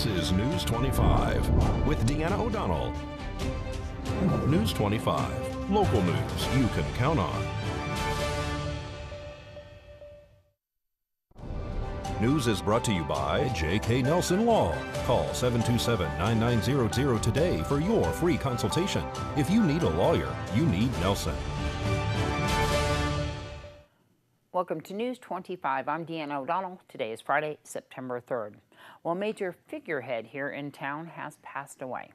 This is News 25 with Deanna O'Donnell. News 25, local news you can count on. News is brought to you by J.K. Nelson Law. Call 727-9900 today for your free consultation. If you need a lawyer, you need Nelson. Welcome to News 25. I'm Deanna O'Donnell. Today is Friday, September 3rd. Well, a major figurehead here in town has passed away.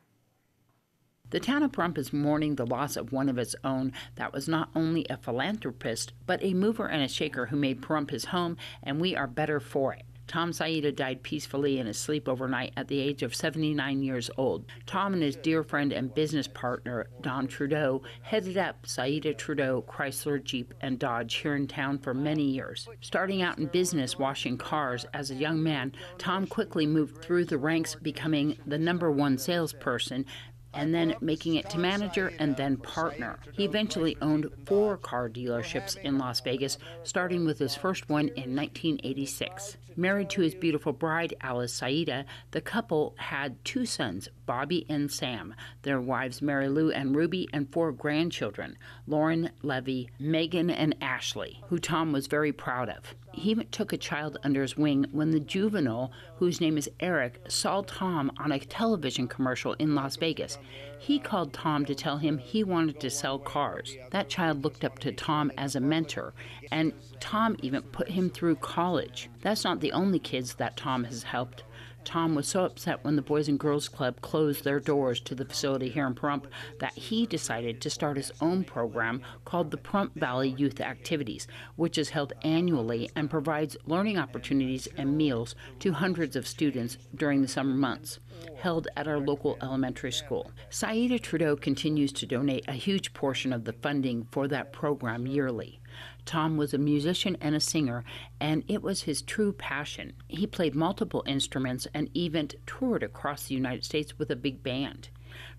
The town of Pahrump is mourning the loss of one of its own that was not only a philanthropist, but a mover and a shaker who made Pahrump his home, and we are better for it. Tom Saida died peacefully in his sleep overnight at the age of 79 years old. Tom and his dear friend and business partner, Don Trudeau, headed up Saida Trudeau Chrysler, Jeep, and Dodge here in town for many years. Starting out in business washing cars as a young man, Tom quickly moved through the ranks, becoming the #1 salesperson, and then making it to manager and then partner. He eventually owned 4 car dealerships in Las Vegas, starting with his first one in 1986. Married to his beautiful bride, Alice Saida, the couple had 2 sons, Bobby and Sam, their wives Mary Lou and Ruby, and 4 grandchildren, Lauren, Levy, Megan, and Ashley, who Tom was very proud of. He even took a child under his wing when the juvenile, whose name is Eric, saw Tom on a television commercial in Las Vegas. He called Tom to tell him he wanted to sell cars. That child looked up to Tom as a mentor, and Tom even put him through college. That's not the only kids that Tom has helped. Tom was so upset when the Boys and Girls Club closed their doors to the facility here in Pahrump that he decided to start his own program called the Pahrump Valley Youth Activities, which is held annually and provides learning opportunities and meals to hundreds of students during the summer months, held at our local elementary school. Saida Trudeau continues to donate a huge portion of the funding for that program yearly. Tom was a musician and a singer, and it was his true passion. He played multiple instruments and even toured across the United States with a big band.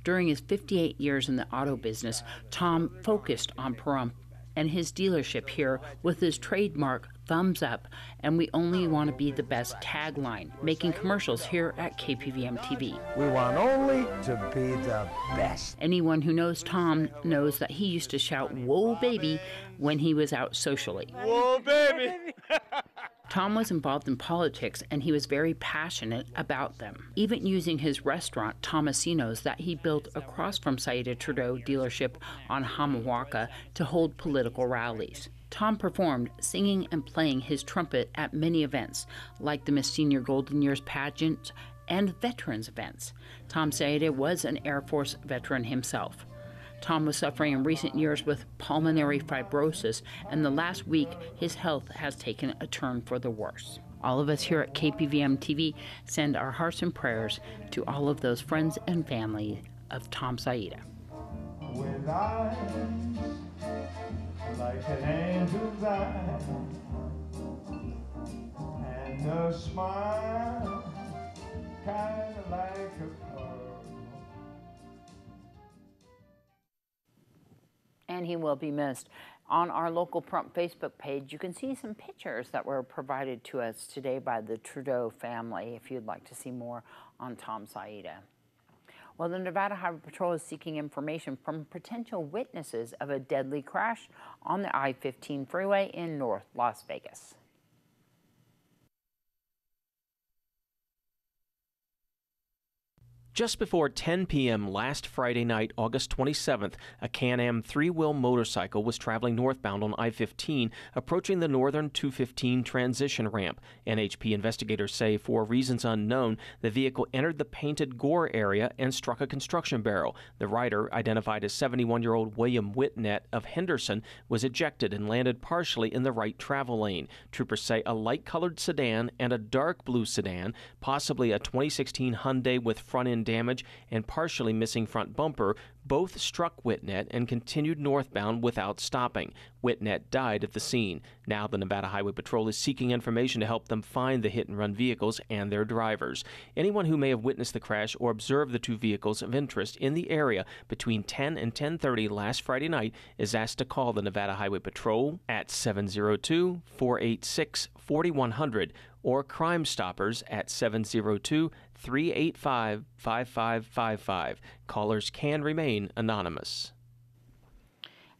During his 58 years in the auto business, Tom focused on Pahrump and his dealership here with his trademark thumbs up and "We only want to be the best" tagline, making commercials here at KPVM TV. We want only to be the best. Anyone who knows Tom knows that he used to shout "Whoa, baby" when he was out socially. Whoa, baby! Tom was involved in politics, and he was very passionate about them, even using his restaurant, Tomasino's, that he built across from Saida Trudeau dealership on Hamawaka to hold political rallies. Tom performed, singing and playing his trumpet at many events, like the Miss Senior Golden Years pageant and veterans events. Tom Saida was an Air Force veteran himself. Tom was suffering in recent years with pulmonary fibrosis, and the last week his health has taken a turn for the worse. All of us here at KPVM TV send our hearts and prayers to all of those friends and family of Tom Saida. With eyes like an angel's eye and a smile kind of like a pearl. And he will be missed. On our local Pahrump Facebook page, you can see some pictures that were provided to us today by the Trudeau family if you'd like to see more on Tom Saida. Well, the Nevada Highway Patrol is seeking information from potential witnesses of a deadly crash on the I-15 freeway in North Las Vegas. Just before 10 p.m. last Friday night, August 27th, a Can-Am 3-wheel motorcycle was traveling northbound on I-15, approaching the northern 215 transition ramp. NHP investigators say, for reasons unknown, the vehicle entered the painted gore area and struck a construction barrel. The rider, identified as 71-year-old William Whitnett of Henderson, was ejected and landed partially in the right travel lane. Troopers say a light-colored sedan and a dark blue sedan, possibly a 2016 Hyundai with front-end damage and partially missing front bumper, both struck Whitnett and continued northbound without stopping. Whitnett died at the scene. Now the Nevada Highway Patrol is seeking information to help them find the hit-and-run vehicles and their drivers. Anyone who may have witnessed the crash or observed the 2 vehicles of interest in the area between 10 and 10:30 last Friday night is asked to call the Nevada Highway Patrol at 702-486-4100 or Crime Stoppers at 702-385-5555. Callers can remain anonymous.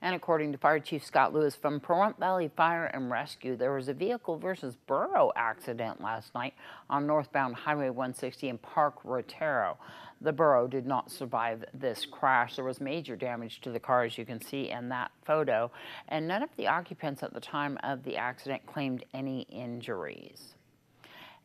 And according to Fire Chief Scott Lewis from Pahrump Valley Fire and Rescue, there was a vehicle versus burro accident last night on northbound Highway 160 in Park Rotero. The burro did not survive this crash. There was major damage to the car, as you can see in that photo, and none of the occupants at the time of the accident claimed any injuries.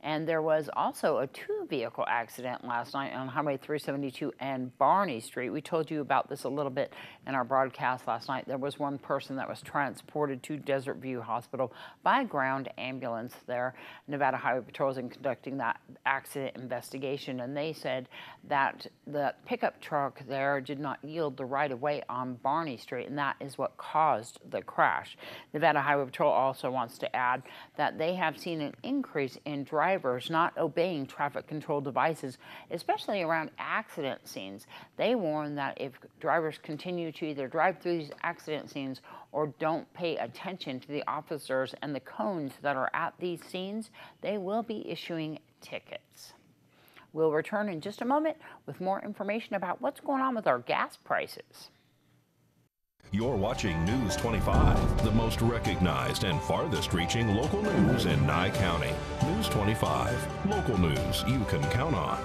And there was also a two-vehicle accident last night on Highway 372 and Barney Street. We told you about this a little bit in our broadcast last night. There was one person that was transported to Desert View Hospital by a ground ambulance there. Nevada Highway Patrol is conducting that accident investigation, and they said that the pickup truck there did not yield the right-of-way on Barney Street, and that is what caused the crash. Nevada Highway Patrol also wants to add that they have seen an increase in drivers not obeying traffic control devices, especially around accident scenes. They warn that if drivers continue to either drive through these accident scenes or don't pay attention to the officers and the cones that are at these scenes, they will be issuing tickets. We'll return in just a moment with more information about what's going on with our gas prices. You're watching News 25, the most recognized and farthest-reaching local news in Nye County. News 25, local news you can count on.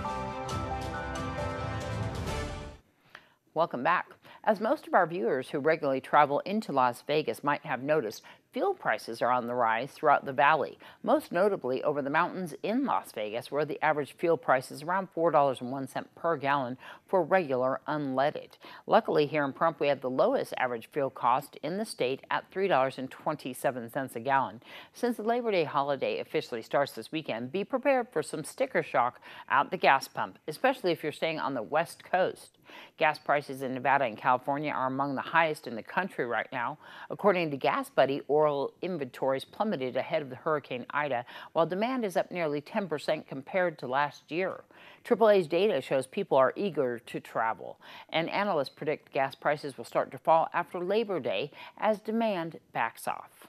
Welcome back. As most of our viewers who regularly travel into Las Vegas might have noticed, fuel prices are on the rise throughout the valley, most notably over the mountains in Las Vegas, where the average fuel price is around $4.01 per gallon for regular unleaded. Luckily, here in Pahrump, we have the lowest average fuel cost in the state at $3.27 a gallon. Since the Labor Day holiday officially starts this weekend, be prepared for some sticker shock at the gas pump, especially if you're staying on the West Coast. Gas prices in Nevada and California are among the highest in the country right now. According to Gas Buddy, oil inventories plummeted ahead of the Hurricane Ida, while demand is up nearly 10% compared to last year. AAA's data shows people are eager to travel, and analysts predict gas prices will start to fall after Labor Day as demand backs off.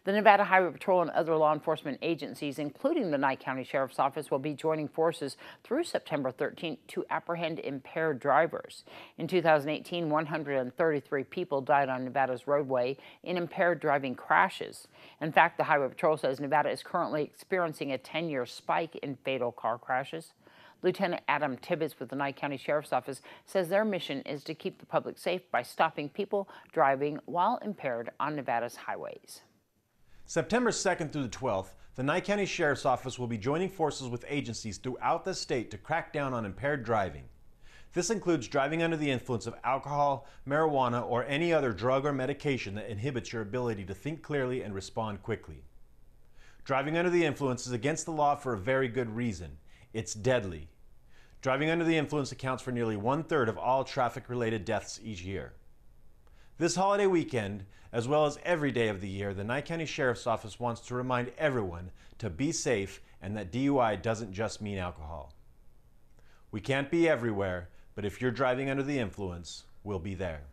The Nevada Highway Patrol and other law enforcement agencies, including the Nye County Sheriff's Office, will be joining forces through September 13th to apprehend impaired drivers. In 2018, 133 people died on Nevada's roadway in impaired driving crashes. In fact, the Highway Patrol says Nevada is currently experiencing a 10-year spike in fatal car crashes. Lieutenant Adam Tibbetts with the Nye County Sheriff's Office says their mission is to keep the public safe by stopping people driving while impaired on Nevada's highways. September 2nd through the 12th, the Nye County Sheriff's Office will be joining forces with agencies throughout the state to crack down on impaired driving. This includes driving under the influence of alcohol, marijuana, or any other drug or medication that inhibits your ability to think clearly and respond quickly. Driving under the influence is against the law for a very good reason. It's deadly. Driving under the influence accounts for nearly 1/3 of all traffic-related deaths each year. This holiday weekend, as well as every day of the year, the Nye County Sheriff's Office wants to remind everyone to be safe and that DUI doesn't just mean alcohol. We can't be everywhere, but if you're driving under the influence, we'll be there.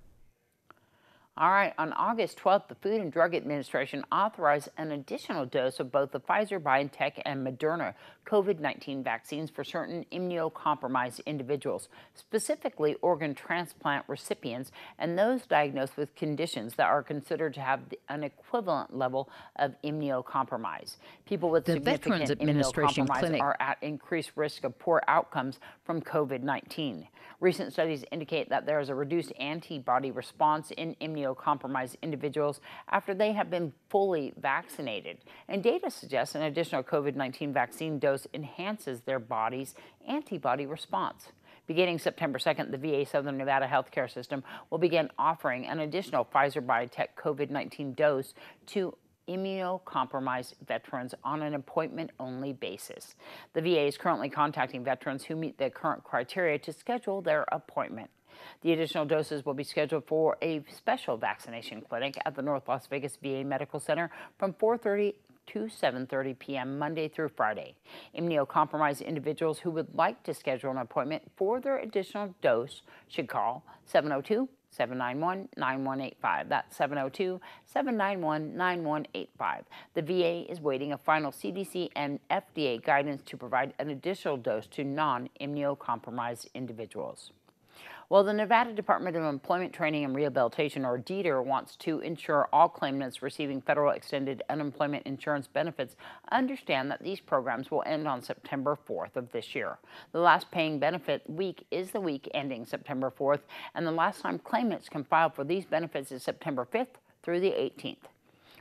All right, on August 12th, the Food and Drug Administration authorized an additional dose of both the Pfizer, BioNTech, and Moderna COVID-19 vaccines for certain immunocompromised individuals, specifically organ transplant recipients and those diagnosed with conditions that are considered to have an equivalent level of immunocompromise. People with significant immunocompromise are at increased risk of poor outcomes from COVID-19. Recent studies indicate that there is a reduced antibody response in immunocompromised individuals after they have been fully vaccinated. And data suggests an additional COVID-19 vaccine dose enhances their body's antibody response. Beginning September 2nd, the VA Southern Nevada healthcare system will begin offering an additional Pfizer-BioNTech COVID-19 dose to immunocompromised veterans on an appointment-only basis. The VA is currently contacting veterans who meet the current criteria to schedule their appointment. The additional doses will be scheduled for a special vaccination clinic at the North Las Vegas VA Medical Center from 4:30 to 7:30 p.m. Monday through Friday. Immunocompromised individuals who would like to schedule an appointment for their additional dose should call 702-791-9185. That's 702-791-9185. The VA is waiting a final CDC and FDA guidance to provide an additional dose to non-immunocompromised individuals. Well, the Nevada Department of Employment Training and Rehabilitation, or DETR, wants to ensure all claimants receiving federal extended unemployment insurance benefits understand that these programs will end on September 4th of this year. The last paying benefit week is the week ending September 4th, and the last time claimants can file for these benefits is September 5th through the 18th.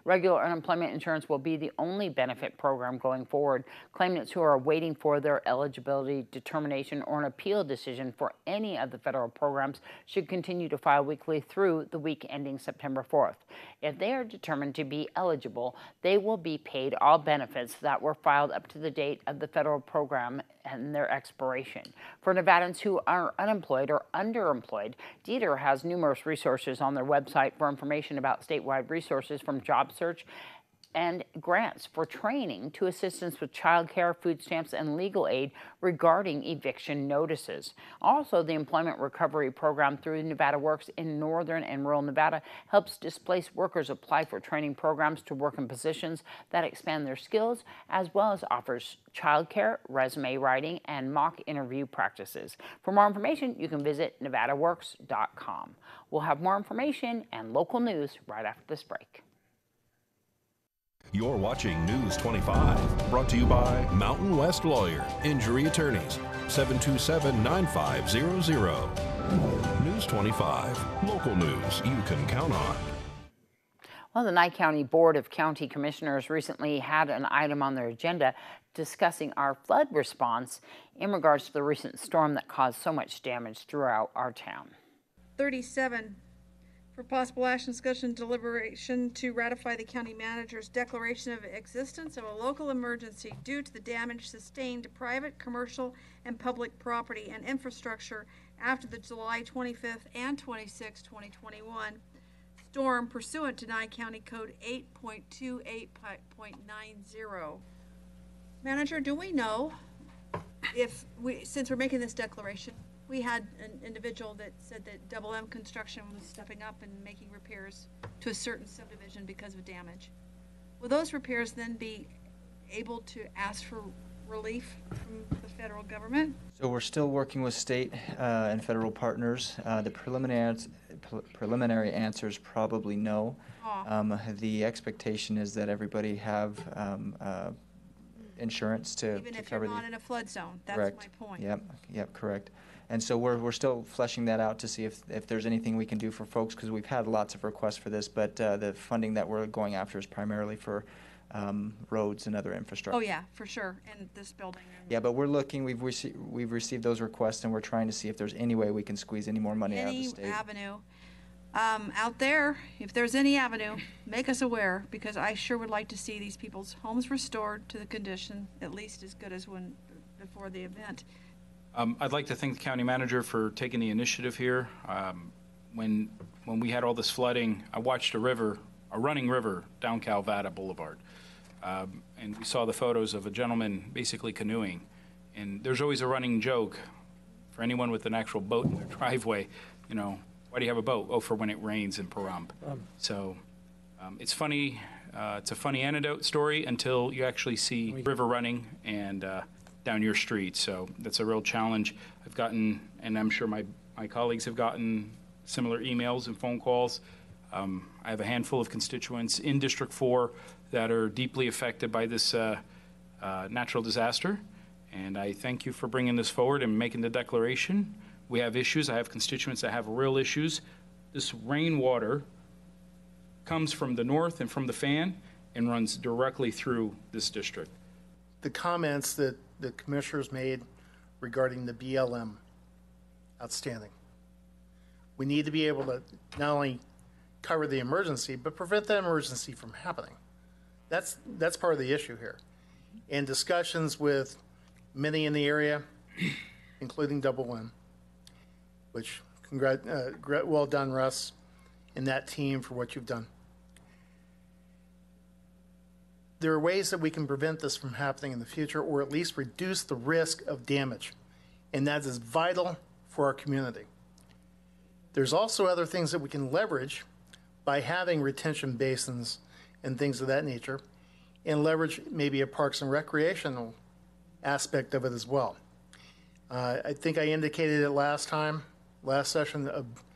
Regular unemployment insurance will be the only benefit program going forward. Claimants who are waiting for their eligibility determination or an appeal decision for any of the federal programs should continue to file weekly through the week ending September 4th. If they are determined to be eligible, they will be paid all benefits that were filed up to the date of the federal program and their expiration. For Nevadans who are unemployed or underemployed, DETR has numerous resources on their website for information about statewide resources from job search and grants for training to assistance with child care, food stamps, and legal aid regarding eviction notices. Also, the Employment Recovery Program through Nevada Works in northern and rural Nevada helps displaced workers apply for training programs to work in positions that expand their skills, as well as offers child care, resume writing, and mock interview practices. For more information, you can visit nevadaworks.com. We'll have more information and local news right after this break. You're watching News 25, brought to you by Mountain West Lawyer, Injury Attorneys, 727-9500. News 25, local news you can count on. Well, the Nye County Board of County Commissioners recently had an item on their agenda discussing our flood response in regards to the recent storm that caused so much damage throughout our town. 37. For possible action, discussion, deliberation to ratify the county manager's declaration of existence of a local emergency due to the damage sustained to private, commercial, and public property and infrastructure after the July 25th and 26th, 2021 storm pursuant to Nye County Code 8.28.90. Manager, do we know if since we're making this declaration, we had an individual that said that Double M Construction was stepping up and making repairs to a certain subdivision because of damage. Will those repairs then be able to ask for relief from the federal government? So we're still working with state and federal partners. The preliminary answer is probably no. The expectation is that everybody have insurance to even if cover you're not in a flood zone. That's correct. My point. Yep, correct. And so we're still fleshing that out to see if there's anything we can do for folks, because we've had lots of requests for this, but the funding that we're going after is primarily for roads and other infrastructure. Oh yeah, for sure, in this building. Yeah, but we're looking. We've received those requests, and we're trying to see if there's any way we can squeeze any more money out of the state. Any avenue out there, if there's any avenue, make us aware, because I sure would like to see these people's homes restored to the condition at least as good as when before the event. I'd like to thank the county manager for taking the initiative here. When we had all this flooding, I watched a running river down Calvada Boulevard. And we saw the photos of a gentleman basically canoeing. And there's always a running joke for anyone with an actual boat in their driveway, you know, why do you have a boat? Oh, for when it rains in Pahrump. So it's funny, it's a funny anecdote story until you actually see river running and down your street. So that's a real challenge. I've gotten, and I'm sure my colleagues have gotten similar emails and phone calls. I have a handful of constituents in District 4 that are deeply affected by this natural disaster. And I thank you for bringing this forward and making the declaration. We have issues. I have constituents that have real issues. This rainwater comes from the north and from the fan and runs directly through this district. The comments that the commissioners made regarding the BLM, outstanding. We need to be able to not only cover the emergency, but prevent that emergency from happening. That's part of the issue here. In discussions with many in the area, including Double M, which well done, Russ, and that team for what you've done. There are ways that we can prevent this from happening in the future, or at least reduce the risk of damage, and that is vital for our community. There's also other things that we can leverage by having retention basins and things of that nature, and leverage maybe a parks and recreational aspect of it as well. I think I indicated it last session,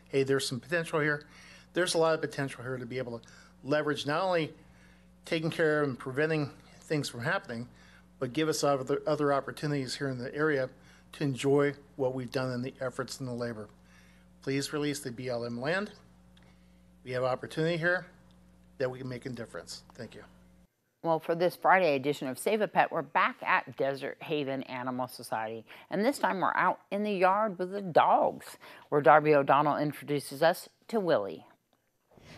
hey, there's some potential here. There's a lot of potential here to be able to leverage not only taking care of and preventing things from happening, but give us other opportunities here in the area to enjoy what we've done in the efforts and the labor. Please release the BLM land. We have opportunity here that we can make a difference. Thank you. Well, for this Friday edition of Save a Pet, we're back at Desert Haven Animal Society. And this time we're out in the yard with the dogs, where Darby O'Donnell introduces us to Willie.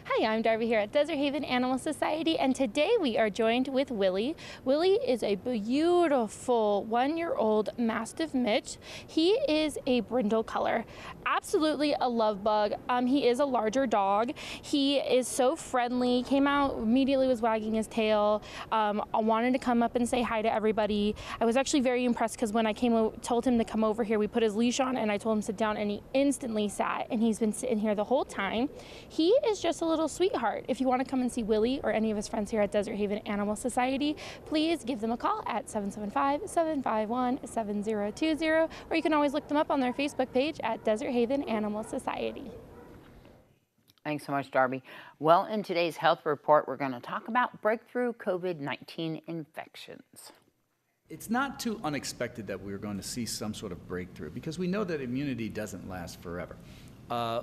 Hi, I'm Darby here at Desert Haven Animal Society, and today we are joined with Willie. Willie is a beautiful 1-year-old Mastiff Mitch. He is a brindle color, absolutely a love bug. He is a larger dog. He is so friendly, came out, immediately was wagging his tail, wanted to come up and say hi to everybody. I was actually very impressed because when I told him to come over here, we put his leash on and I told him to sit down, and he instantly sat, and he's been sitting here the whole time. He is just a little sweetheart. If you want to come and see Willie or any of his friends here at Desert Haven Animal Society, please give them a call at 775-751-7020, or you can always look them up on their Facebook page at Desert Haven Animal Society. Thanks so much, Darby. Well, in today's health report, we're going to talk about breakthrough COVID-19 infections. It's not too unexpected that we're going to see some sort of breakthrough, because we know that immunity doesn't last forever.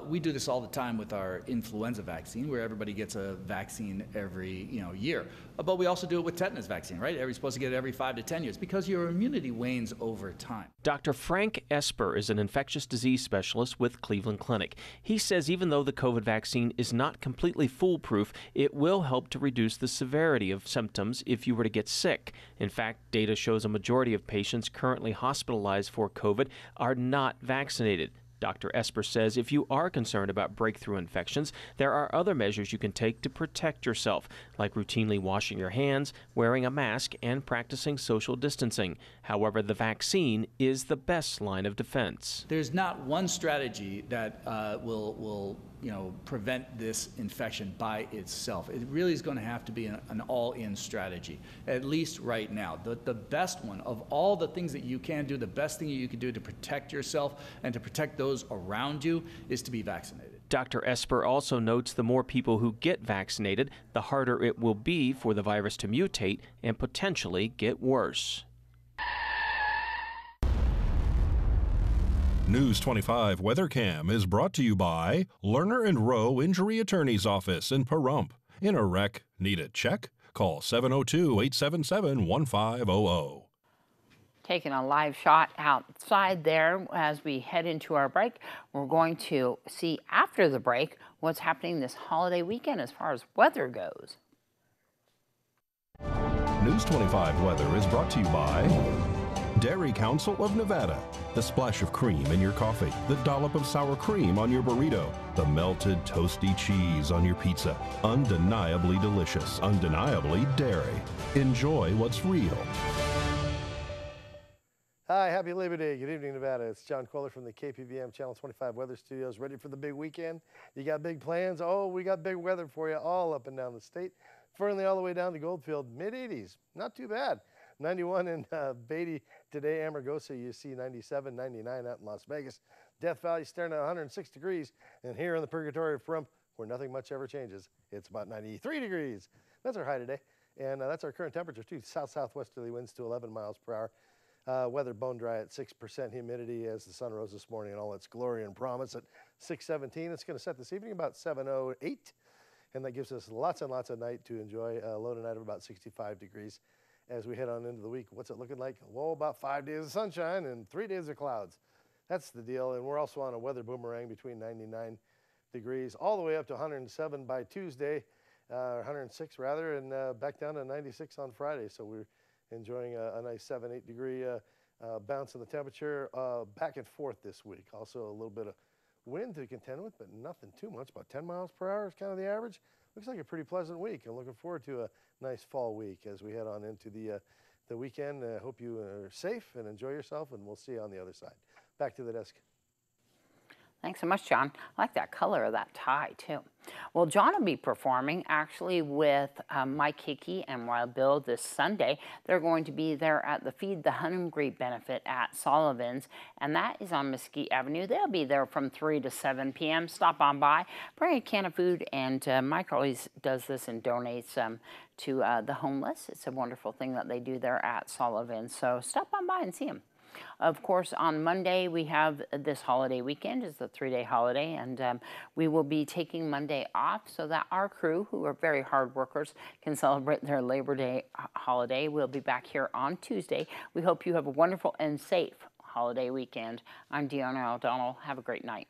We do this all the time with our influenza vaccine, where everybody gets a vaccine every year. But we also do it with tetanus vaccine, right? Everybody's supposed to get it every 5 to 10 years because your immunity wanes over time. Dr. Frank Esper is an infectious disease specialist with Cleveland Clinic. He says even though the COVID vaccine is not completely foolproof, it will help to reduce the severity of symptoms if you were to get sick. In fact, data shows a majority of patients currently hospitalized for COVID are not vaccinated. Dr. Esper says if you are concerned about breakthrough infections, there are other measures you can take to protect yourself, like routinely washing your hands, wearing a mask, and practicing social distancing. However, the vaccine is the best line of defense. There's not one strategy that will prevent this infection by itself. It really is going to have to be an all-in strategy, at least right now. The best one of all the things that you can do, the best thing you can do to protect yourself and to protect those around you is to be vaccinated. Dr. Esper also notes the more people who get vaccinated, the harder it will be for the virus to mutate and potentially get worse. News 25 WeatherCam is brought to you by Lerner and Rowe Injury Attorney's Office in Pahrump. In a wreck, need a check? Call 702-877-1500. Taking a live shot outside there as we head into our break. We're going to see after the break what's happening this holiday weekend as far as weather goes. News 25 weather is brought to you by Dairy Council of Nevada. The splash of cream in your coffee, the dollop of sour cream on your burrito, the melted toasty cheese on your pizza. Undeniably delicious, undeniably dairy. Enjoy what's real. Hi, happy Labor Day. Good evening, Nevada. It's John Kohler from the KPVM Channel 25 Weather Studios. Ready for the big weekend? You got big plans? Oh, we got big weather for you all up and down the state. Fernley all the way down to Goldfield, mid-80s. Not too bad. 91 in Beatty today. Amargosa, you see 97, 99 out in Las Vegas. Death Valley staring at 106 degrees. And here in the Purgatory of Pahrump, where nothing much ever changes, it's about 93 degrees. That's our high today. And that's our current temperature, too. South-southwesterly winds to 11 miles per hour. Weather bone dry at 6% humidity as the sun rose this morning in all its glory and promise at 6:17. It's going to set this evening about 7:08. And that gives us lots and lots of night to enjoy. Low tonight of about 65 degrees. As we head on into the week, what's it looking like? Well, about 5 days of sunshine and 3 days of clouds. That's the deal. And we're also on a weather boomerang between 99 degrees all the way up to 107 by Tuesday, 106 rather, and back down to 96 on Friday. So we're enjoying a nice 7-8 degree bounce in the temperature back and forth this week. Also a little bit of wind to contend with, but nothing too much. About 10 miles per hour is kind of the average. Looks like a pretty pleasant week. I'm looking forward to a nice fall week as we head on into the weekend. Hope you are safe and enjoy yourself, and we'll see you on the other side. Back to the desk. Thanks so much, John. I like that color of that tie, too. Well, John will be performing actually with Mike Hickey and Wild Bill this Sunday. They're going to be there at the Feed the Hungry benefit at Sullivan's, and that is on Mesquite Avenue. They'll be there from 3 to 7 p.m. Stop on by, bring a can of food, and Mike always does this and donates to the homeless. It's a wonderful thing that they do there at Sullivan's, so stop on by and see them. Of course, on Monday, we have this holiday weekend. It's a 3-day holiday, and we will be taking Monday off so that our crew, who are very hard workers, can celebrate their Labor Day holiday. We'll be back here on Tuesday. We hope you have a wonderful and safe holiday weekend. I'm Deanna O'Donnell. Have a great night.